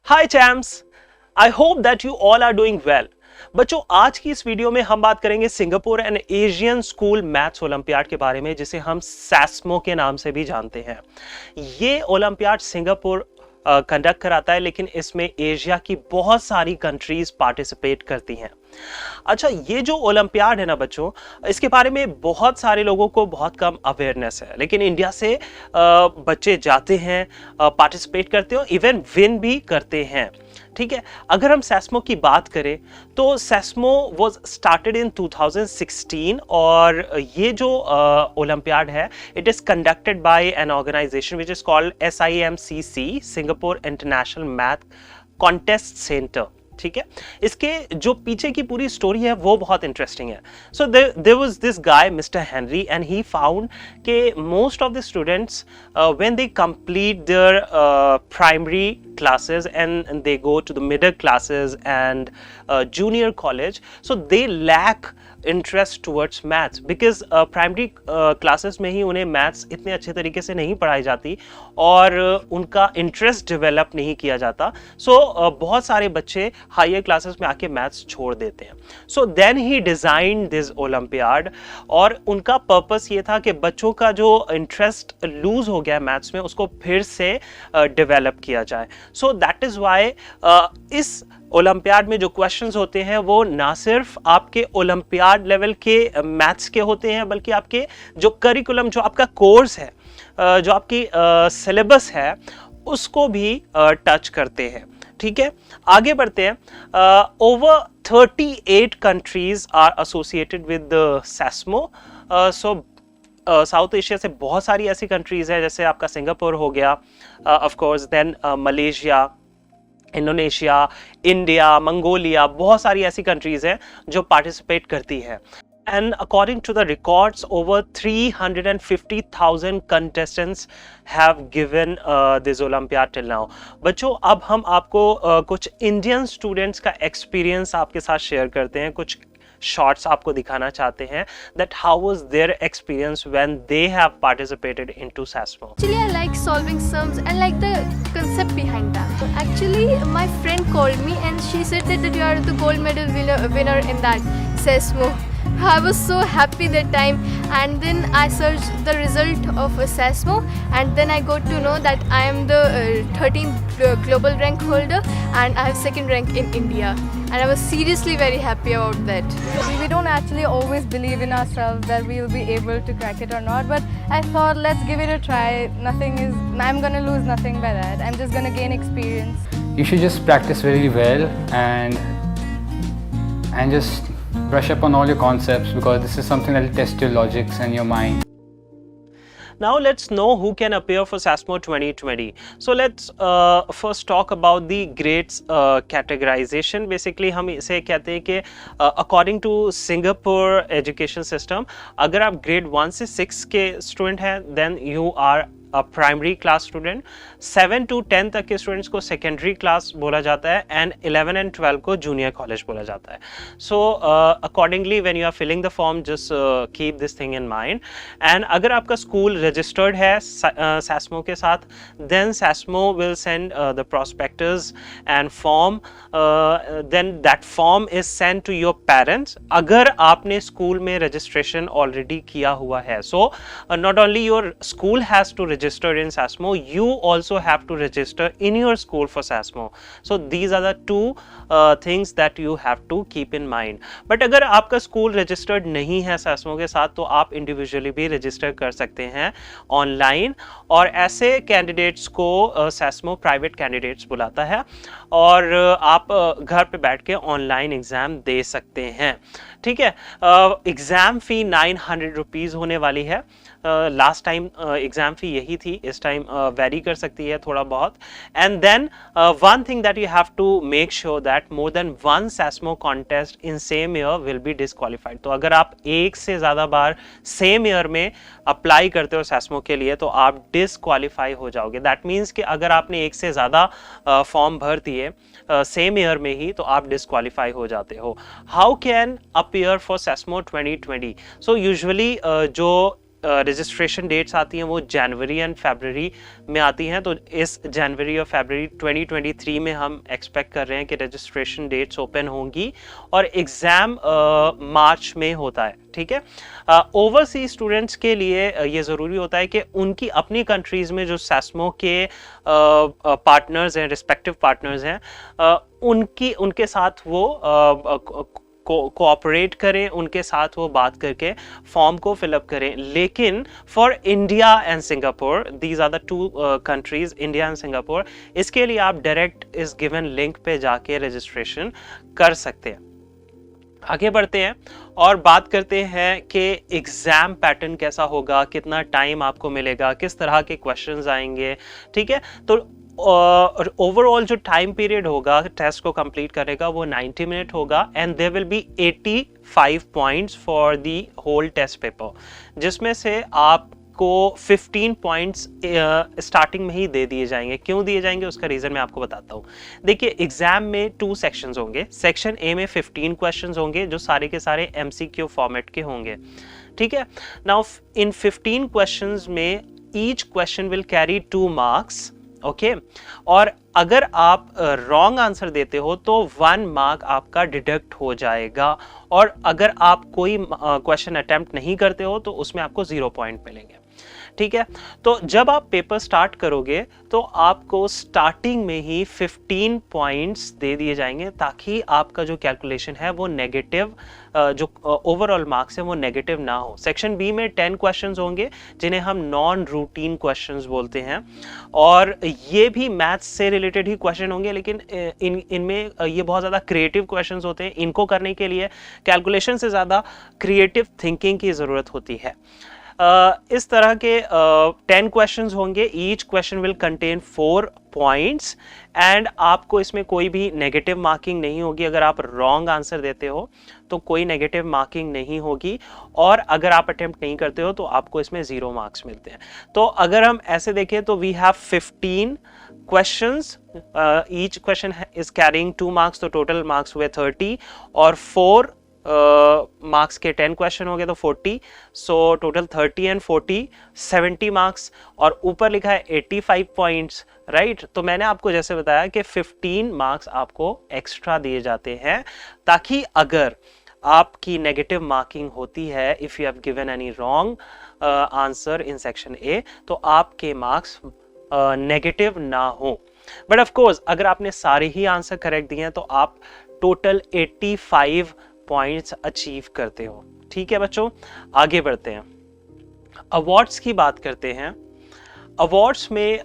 Hi champs, I hope that you all are doing well. बच्चों, आज की इस वीडियो में हम बात करेंगे Singapore and Asian school maths olympiad के बारे में, जिसे हम सैस्मो के नाम से भी जानते हैं। ये ओलंपियाड सिंगापुर कंडक्ट कराता है, लेकिन इसमें एशिया की बहुत सारी कंट्रीज पार्टिसिपेट करती हैं। अच्छा, ये जो ओलंपियाड है ना बच्चों, इसके बारे में बहुत सारे लोगों को बहुत कम अवेयरनेस है, लेकिन इंडिया से बच्चे जाते हैं, पार्टिसिपेट करते हैं, इवन विन भी करते हैं। ठीक है, अगर हम सैस्मो की बात करें तो सैस्मो वाज स्टार्टेड इन 2016 और ये जो ओलंपियाड है, it is conducted by an organisation which is called SIMCC, Singapore international math contest centre. ठीक है, इसके जो पीछे की पूरी स्टोरी है वो बहुत इंटरेस्टिंग है। So there was this guy mister Henry and he found के most of the students when they complete their primary classes and they go to the middle classes and junior college, so they lack interest towards maths because primary classes में ही उन्हें maths इतने अच्छे तरीके से नहीं पढ़ाई जाती और उनका interest develop नहीं किया जाता। so बहुत सारे बच्चे higher classes में आके maths छोड़ देते हैं। so then he designed this olympiad और उनका purpose ये था कि बच्चों का जो interest lose हो गया maths में, उसको फिर से develop किया जाए। सो दैट इज वाई इस ओलंपियाड में जो क्वेश्चंस होते हैं वो ना सिर्फ आपके ओलंपियाड लेवल के मैथ्स के होते हैं, बल्कि आपके जो करिकुलम, जो आपका कोर्स है, जो आपकी सिलेबस है, उसको भी टच करते हैं। ठीक है, आगे बढ़ते हैं। Over 38 countries are associated with SASMO. So South Asia से बहुत सारी ऐसी कंट्रीज है, जैसे आपका सिंगापुर हो गया, of course, then Malaysia, Indonesia, India, Mongolia, बहुत सारी ऐसी कंट्रीज हैं जो पार्टिसिपेट करती है। And according to the records, over 350,000 contestants have given this Olympiad till now। बच्चों, अब हम आपको कुछ इंडियन स्टूडेंट्स का एक्सपीरियंस आपके साथ शेयर करते हैं, कुछ शॉर्ट्स आपको दिखाना चाहते हैं that how was their experience when they have participated into SASMO। Actually, I like solving sums and like the concept behind that. Actually, my friend called me and she said that you are the gold medal winner in that SASMO. I was so happy that time, and then I searched the result of SASMO, and then I got to know that I am the 13th global rank holder and I have second rank in India, and I was seriously very happy about that. We don't actually always believe in ourselves that we will be able to crack it or not, but I thought let's give it a try. I'm gonna lose nothing by that. I'm just gonna gain experience. You should just practice really well and just brush up on all your concepts, because this is something that will test your logics and your mind. Now let's know who can appear for SASMO 2020. So let's first talk about the grades categorization. Basically हम इसे कहते हैं कि according to Singapore education system, अगर आप grade 1 से 6 के student हैं, then you are primary class student. 7 to 10 तक के स्टूडेंट्स को सेकेंडरी क्लास बोला जाता है एंड 11 and 12 को जूनियर कॉलेज बोला जाता है। So accordingly when you are filling the form, just keep this thing in mind. And अगर आपका स्कूल रजिस्टर्ड है सैस्मो के साथ, then SASMO will send the prospectus and form, then that form is send to your parents अगर आपने school में registration already किया हुआ है। So not only your school has to register in SASMO, you also have to register in your school for SASMO. So these are the two things that you have to keep in mind. But अगर आपका school registered नहीं है SASMO के साथ, तो आप individually भी register कर सकते हैं ऑनलाइन, और ऐसे कैंडिडेट्स को SASMO प्राइवेट कैंडिडेट्स बुलाता है और आप घर पे बैठ के ऑनलाइन एग्जाम दे सकते हैं। ठीक है, एग्जाम फी 900 रुपीज़ होने वाली है। लास्ट टाइम एग्जाम फी यही थी, इस टाइम वेरी कर सकती है थोड़ा बहुत। And then one thing that you have to make sure that more than one SASMO contest in same year will be disqualified. तो अगर आप एक से ज़्यादा बार सेम ईयर में अप्लाई करते हो सैस्मो के लिए, तो आप डिस्क्वालीफाई हो जाओगे। दैट मीन्स कि अगर आपने एक से ज़्यादा फॉर्म भर दिए सेम ईयर में ही, तो आप डिस्क्वालीफाई हो जाते हो। How can appear for SASMO 2020? So usually जो रजिस्ट्रेशन डेट्स आती हैं वो जनवरी एंड फरवरी में आती हैं। तो इस जनवरी और फरवरी 2023 में हम एक्सपेक्ट कर रहे हैं कि रजिस्ट्रेशन डेट्स ओपन होंगी और एग्ज़ाम मार्च में होता है, ठीक है। ओवरसीज स्टूडेंट्स के लिए ये ज़रूरी होता है कि उनकी अपनी कंट्रीज़ में जो सैस्मो के पार्टनर्स हैं, रिस्पेक्टिव पार्टनर्स हैं, उनके साथ वो कोऑपरेट करें, उनके साथ वो बात करके फॉर्म को फिलअप करें। लेकिन for India and Singapore, these are the two countries, India and Singapore, इसके लिए आप डायरेक्ट इस गिवन लिंक पे जाके रजिस्ट्रेशन कर सकते हैं। आगे बढ़ते हैं और बात करते हैं कि एग्ज़ाम पैटर्न कैसा होगा, कितना टाइम आपको मिलेगा, किस तरह के क्वेश्चंस आएंगे, ठीक है। तो ओवरऑल जो टाइम पीरियड होगा टेस्ट को कंप्लीट करने का वो 90 मिनट होगा and there will be 85 points for the whole test paper, जिसमें से आपको 15 पॉइंट्स स्टार्टिंग में ही दे दिए जाएंगे। क्यों दिए जाएंगे उसका रीज़न मैं आपको बताता हूँ। देखिए, एग्जाम में 2 सेक्शंस होंगे। सेक्शन ए में 15 क्वेश्चंस होंगे जो सारे के सारे MCQ फॉर्मेट के होंगे, ठीक है। नाउ इन 15 क्वेश्चंस में each question will carry 2 marks, okay. और अगर आप रॉन्ग आंसर देते हो तो 1 मार्क आपका डिडक्ट हो जाएगा और अगर आप कोई क्वेश्चन अटेम्प्ट नहीं करते हो तो उसमें आपको 0 पॉइंट मिलेंगे, ठीक है। तो जब आप पेपर स्टार्ट करोगे तो आपको स्टार्टिंग में ही 15 पॉइंट्स दे दिए जाएंगे ताकि आपका जो कैलकुलेशन है वो नेगेटिव, जो ओवरऑल मार्क्स है वो नेगेटिव ना हो। सेक्शन बी में 10 क्वेश्चंस होंगे जिन्हें हम नॉन रूटीन क्वेश्चंस बोलते हैं और ये भी मैथ्स से रिलेटेड ही क्वेश्चन होंगे, लेकिन इनमें ये बहुत ज़्यादा क्रिएटिव क्वेश्चंस होते हैं। इनको करने के लिए कैलकुलेशन से ज़्यादा क्रिएटिव थिंकिंग की ज़रूरत होती है। इस तरह के 10 क्वेश्चंस होंगे। Each question will contain 4 points and आपको इसमें कोई भी नेगेटिव मार्किंग नहीं होगी। अगर आप रॉन्ग आंसर देते हो तो कोई नेगेटिव मार्किंग नहीं होगी और अगर आप अटेम्प्ट नहीं करते हो तो आपको इसमें 0 मार्क्स मिलते हैं। तो अगर हम ऐसे देखें तो we have 15 questions, each question is carrying 2 marks, तो टोटल मार्क्स हुए 30 और 4 मार्क्स के 10 क्वेश्चन हो गए तो 40, सो टोटल 30 एंड 40 70 मार्क्स और ऊपर लिखा है 85 पॉइंट्स, राइट। तो मैंने आपको जैसे बताया कि 15 मार्क्स आपको एक्स्ट्रा दिए जाते हैं ताकि अगर आपकी नेगेटिव मार्किंग होती है, if you have given any wrong answer in section A, तो आपके मार्क्स नेगेटिव ना हो। बट ऑफ कोर्स अगर आपने सारे ही आंसर करेक्ट दिए हैं तो आप टोटल 85 पॉइंट्स अचीव करते हो, ठीक है बच्चों। आगे बढ़ते हैं, अवार्ड्स की बात करते हैं। अवार्ड्स में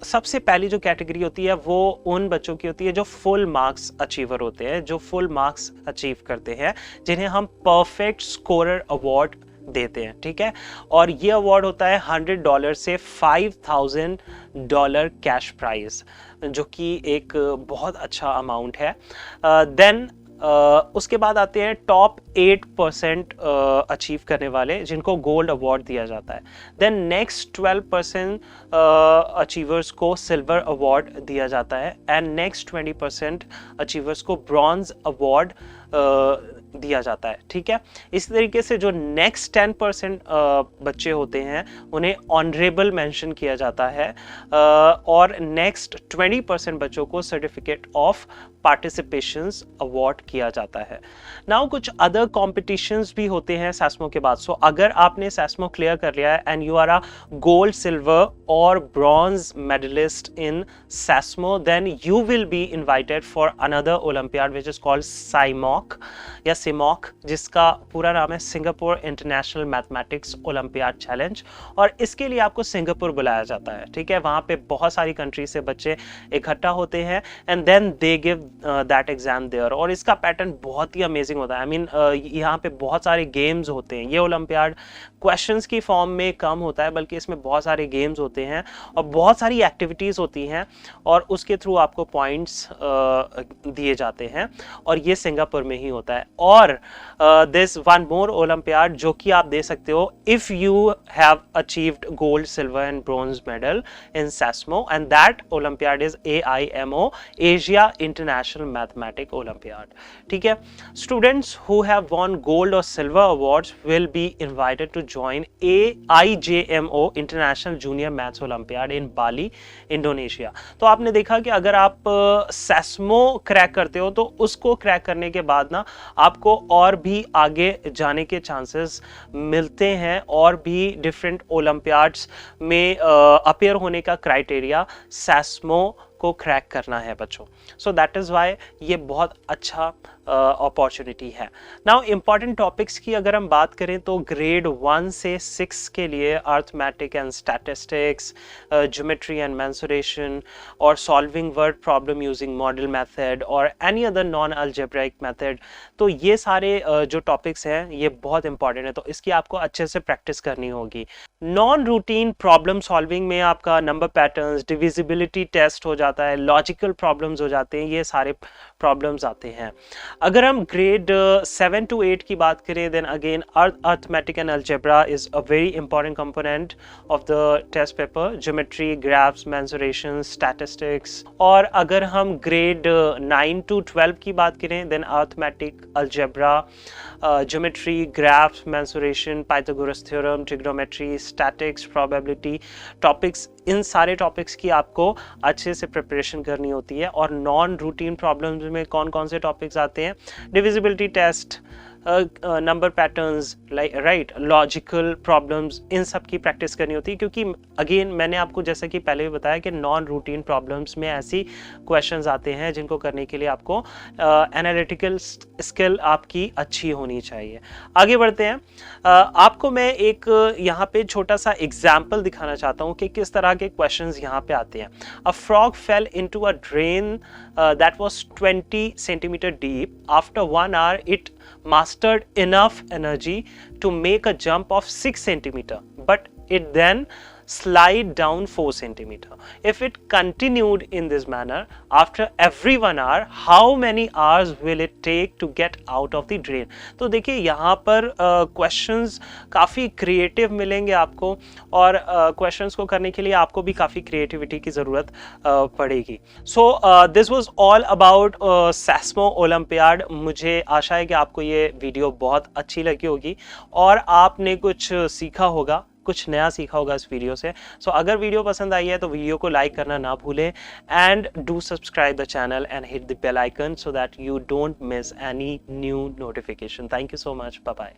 सबसे पहली जो कैटेगरी होती है वो उन बच्चों की होती है जो फुल मार्क्स अचीवर होते हैं, जो फुल मार्क्स अचीव करते हैं, जिन्हें हम परफेक्ट स्कोरर अवार्ड देते हैं, ठीक है। और ये अवार्ड होता है $100 से $5,000 कैश प्राइज, जो कि एक बहुत अच्छा अमाउंट है। देन उसके बाद आते हैं टॉप 8% अचीव करने वाले जिनको गोल्ड अवार्ड दिया जाता है। देन नेक्स्ट 12% अचीवर्स को सिल्वर अवार्ड दिया जाता है एंड नेक्स्ट 20% अचीवर्स को ब्रॉन्ज अवार्ड दिया जाता है, ठीक है। इसी तरीके से जो नेक्स्ट 10% बच्चे होते हैं उन्हें ऑनरेबल मेंशन किया जाता है और नेक्स्ट 20% बच्चों को सर्टिफिकेट ऑफ पार्टिसिपेशंस अवार्ड किया जाता है। नाउ कुछ अदर कॉम्पिटिशन्स भी होते हैं सैस्मो के बाद। सो अगर आपने सैस्मो क्लियर कर लिया है and you are a gold, silver और bronze medalist in SASMO, then you will be invited for another olympiad which is called SIMOC या सिमॉक, जिसका पूरा नाम है Singapore international mathematics olympiad challenge. और इसके लिए आपको सिंगापुर बुलाया जाता है, ठीक है। वहाँ पे बहुत सारी कंट्री से बच्चे इकट्ठा होते हैं and then they give that exam there. और इसका पैटर्न बहुत ही अमेजिंग होता है। आई मीन यहाँ पे बहुत सारे गेम्स होते हैं। ये ओलंपियाड क्वेश्चंस की फॉर्म में कम होता है, बल्कि इसमें बहुत सारे गेम्स होते हैं और बहुत सारी एक्टिविटीज़ होती हैं और उसके थ्रू आपको पॉइंट्स दिए जाते हैं और ये सिंगापुर में ही होता है। और और दिस वन मोर ओलंपियाड जो कि आप दे सकते हो if you have achieved gold, silver and bronze medal in SASMO, and that olympiad is AIMO, Asia international mathematic olympiad. ठीक है, students who have won gold और silver awards will be invited to join AIJMO international junior maths olympiad in Bali, Indonesia. तो आपने देखा कि अगर आप SASMO crack करते हो तो उसको क्रैक करने के बाद ना आपको और भी आगे जाने के चांसेस मिलते हैं, और भी डिफरेंट ओलंपियाड्स में अपेयर होने का क्राइटेरिया SASMO को क्रैक करना है बच्चों। सो दैट इज़ वाई ये बहुत अच्छा अपॉर्चुनिटी है। नाउ इम्पॉर्टेंट टॉपिक्स की अगर हम बात करें तो ग्रेड 1 से 6 के लिए arithmetic and statistics, geometry and mensuration, और solving word problem using model method और any other non algebraic method, तो ये सारे जो टॉपिक्स हैं ये बहुत इंपॉर्टेंट है, तो इसकी आपको अच्छे से प्रैक्टिस करनी होगी। नॉन रूटीन प्रॉब्लम सॉल्विंग में आपका नंबर पैटर्न्स, डिविजिबिलिटी टेस्ट हो जाता है, लॉजिकल प्रॉब्लम्स हो जाते हैं, ये सारे प्रॉब्लम्स आते हैं। अगर हम ग्रेड 7 to 8 की बात करें then again arithmetic and algebra is a very important component of the test paper, geometry, graphs, mensuration, statistics. और अगर हम ग्रेड 9 to 12 की बात करें then arithmetic, algebra, geometry, graphs, mensuration, Pythagoras theorem, trigonometry, statics, probability topics, इन सारे topics की आपको अच्छे से प्रिपरेशन करनी होती है। और नॉन रूटीन प्रॉब्लम्स में कौन कौन से टॉपिक्स आते हैं? Divisibility test, number patterns, right, logical problems, इन सब की प्रैक्टिस करनी होती है, क्योंकि अगेन मैंने आपको जैसा कि पहले भी बताया कि नॉन रूटीन प्रॉब्लम्स में ऐसी क्वेश्चंस आते हैं जिनको करने के लिए आपको एनालिटिकल स्किल आपकी अच्छी होनी चाहिए। आगे बढ़ते हैं। आपको मैं एक यहाँ पे छोटा सा एग्जाम्पल दिखाना चाहता हूँ कि किस तरह के क्वेश्चंस यहाँ पे आते हैं। A frog fail into a drain that was 20 centimetre deep. After 1 hour it mastered enough energy to make a jump of 6 centimeter, but it then slide down 4 centimeter. If it continued in this manner after every 1 hour, how many hours will it take to get out of the drain? तो देखिए यहाँ पर questions काफ़ी creative मिलेंगे आपको, और questions को करने के लिए आपको भी काफ़ी क्रिएटिविटी की ज़रूरत पड़ेगी। So this was all about SASMO olympiad. मुझे आशा है कि आपको ये वीडियो बहुत अच्छी लगी होगी और आपने कुछ सीखा होगा, कुछ नया सीखा होगा इस वीडियो से। सो अगर वीडियो पसंद आई है तो वीडियो को लाइक करना ना भूलें, and do subscribe the channel and hit the bell icon so that you don't miss any new notification. Thank you so much, bye bye.